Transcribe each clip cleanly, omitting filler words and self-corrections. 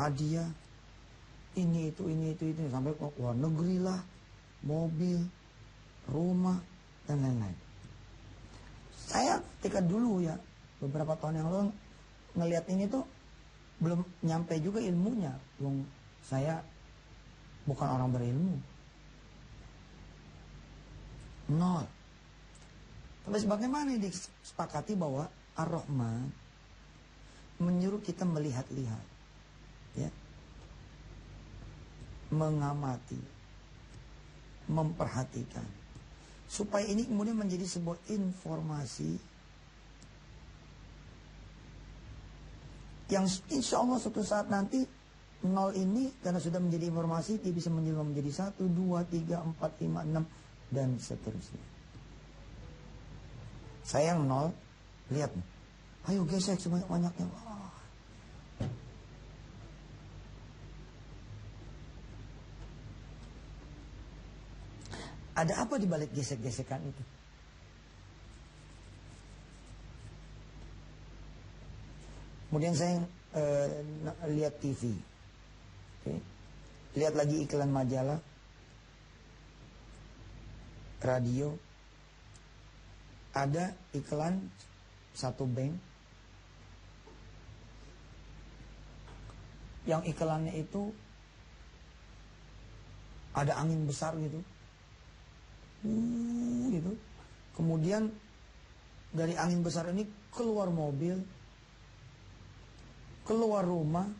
hadiah, ini itu, sampai ke luar negeri lah, mobil, rumah, dan lain-lain. Saya ketika dulu ya, beberapa tahun yang lalu ngelihat ini tuh belum nyampe juga ilmunya. Saya bukan orang berilmu. Nol. Tapi sebagaimana disepakati bahwa Ar-Rahman menyuruh kita melihat-lihat, ya, mengamati, memperhatikan, supaya ini kemudian menjadi sebuah informasi yang insya Allah suatu saat nanti nol ini karena sudah menjadi informasi, dia bisa menjadi 1, 2, 3, 4, 5, 6 dan seterusnya. Saya yang nol, lihat nih, ayo gesek sebanyak-banyaknya. Ada apa di balik gesek-gesekan itu? Kemudian saya lihat TV, okay. Lihat lagi iklan majalah, radio, ada iklan satu bank, yang iklannya itu ada angin besar gitu. Gitu. Kemudian dari angin besar ini keluar mobil, keluar rumah,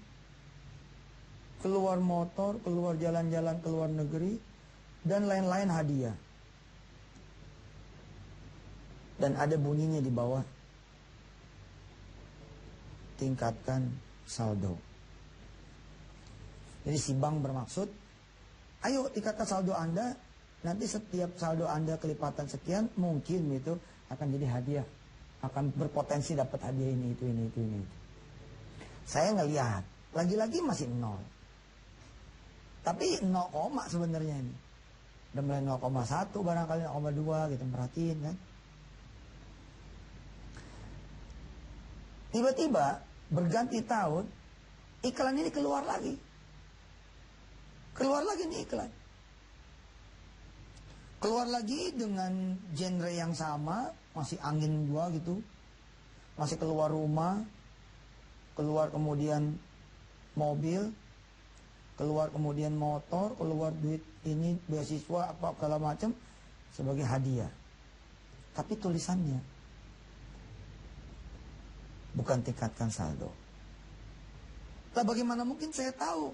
keluar motor, keluar jalan-jalan ke luar negeri, dan lain-lain hadiah. Dan ada bunyinya di bawah, tingkatkan saldo. Jadi si bank bermaksud, ayo tingkatkan saldo Anda. Nanti setiap saldo Anda kelipatan sekian, mungkin itu akan jadi hadiah. Akan berpotensi dapat hadiah ini, itu. Saya ngelihat, lagi-lagi masih 0. Tapi 0, sebenarnya ini. Udah mulai 0,1 barangkali 0,2 gitu, perhatiin kan. Tiba-tiba berganti tahun, iklan ini keluar lagi. Keluar lagi nih iklan. Keluar lagi dengan genre yang sama, masih angin 2 gitu. Masih keluar rumah, keluar kemudian mobil, keluar kemudian motor, keluar duit ini, beasiswa, apa segala macam sebagai hadiah. Tapi tulisannya bukan tingkatkan saldo. Nah, bagaimana mungkin saya tahu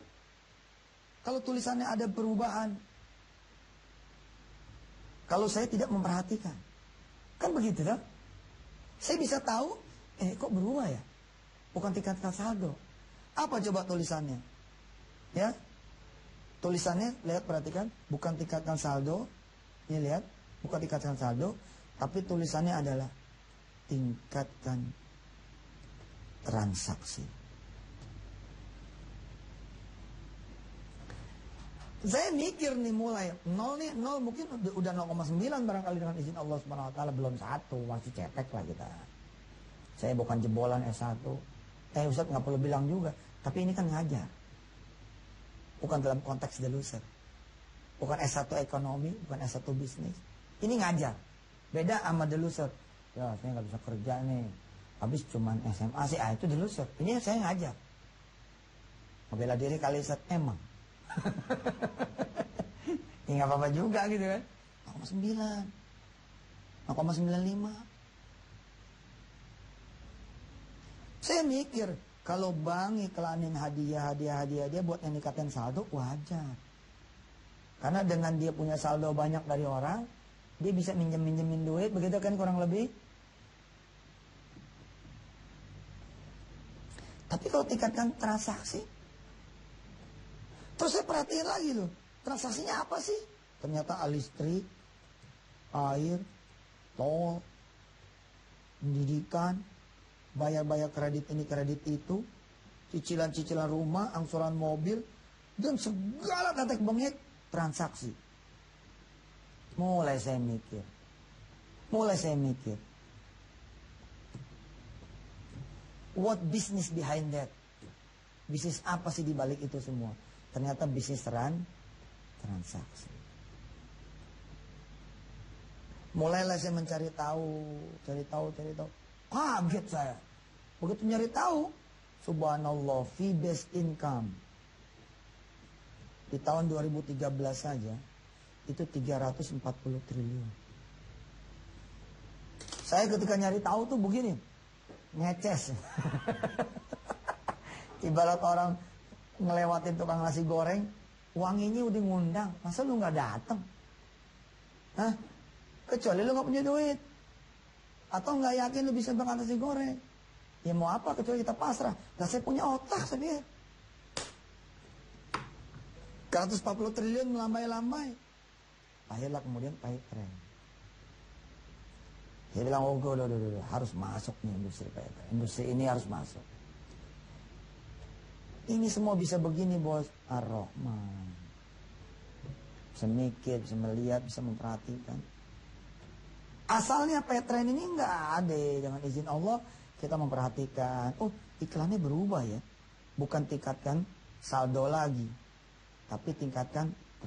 kalau tulisannya ada perubahan? Kalau saya tidak memperhatikan, kan begitu kan? Saya bisa tahu, kok berubah ya? Bukan tingkatkan saldo. Apa coba tulisannya? Ya, tulisannya lihat, perhatikan, bukan tingkatkan saldo. Ini lihat, bukan tingkatkan saldo, tapi tulisannya adalah tingkatkan transaksi. Saya mikir nih mulai 0 mungkin udah 0,9 barangkali dengan izin Allah Subhanahu wa taala, belum 1, masih cetek lah kita. Saya bukan jebolan S1. Ustaz nggak perlu bilang juga, tapi ini kan ngajar. Bukan dalam konteks deluser. Bukan S1 ekonomi, bukan S1 bisnis. Ini ngajar. Beda sama deluser. Ya, saya nggak bisa kerja nih. Habis cuman SMA sih, itu deluser. Ini saya ngajar. Membela diri kali Ustaz, emang. Ya nggak apa-apa juga gitu kan. 0,9, 0,95. Saya mikir kalau bank iklanin hadiah buat yang ningkatin saldo, wajar. Karena dengan dia punya saldo banyak dari orang, dia bisa minjemin duit, begitu kan kurang lebih. Tapi kalau tingkatkan transaksi, terus saya perhatiin lagi loh, transaksinya apa sih? Ternyata listrik, air, tol, pendidikan, bayar-bayar kredit ini kredit itu, cicilan-cicilan rumah, angsuran mobil, dan segala tetek bengek transaksi. Mulai saya mikir, what business behind that? Bisnis apa sih di balik itu semua? Ternyata bisnis transaksi. Mulailah saya mencari tahu, cari tahu. Kaget saya. Begitu nyari tahu, subhanallah, fee based income di tahun 2013 saja itu 340 triliun. Saya ketika nyari tahu tuh begini, ngeces. Ibarat orang ngelewatin tukang nasi goreng, wanginya udah ngundang, masa lu nggak datang? Hah? Kecuali lu nggak punya duit, atau nggak yakin lu bisa makan nasi goreng. Ya mau apa kecuali kita pasrah. Nah saya punya otak saya pikir. 140 triliun melambai-lambai. Akhirnya kemudian pay trend. Dia bilang, oh udah, harus masuk nih industri pay trend. Industri ini harus masuk. Ini semua bisa begini bos. Ar-Rahman. Bisa mikir, bisa melihat, bisa memperhatikan. Asalnya pay trend ini nggak ada. Dengan izin Allah kita memperhatikan. Oh iklannya berubah ya. Bukan tingkatkan saldo lagi. Tapi tingkatkan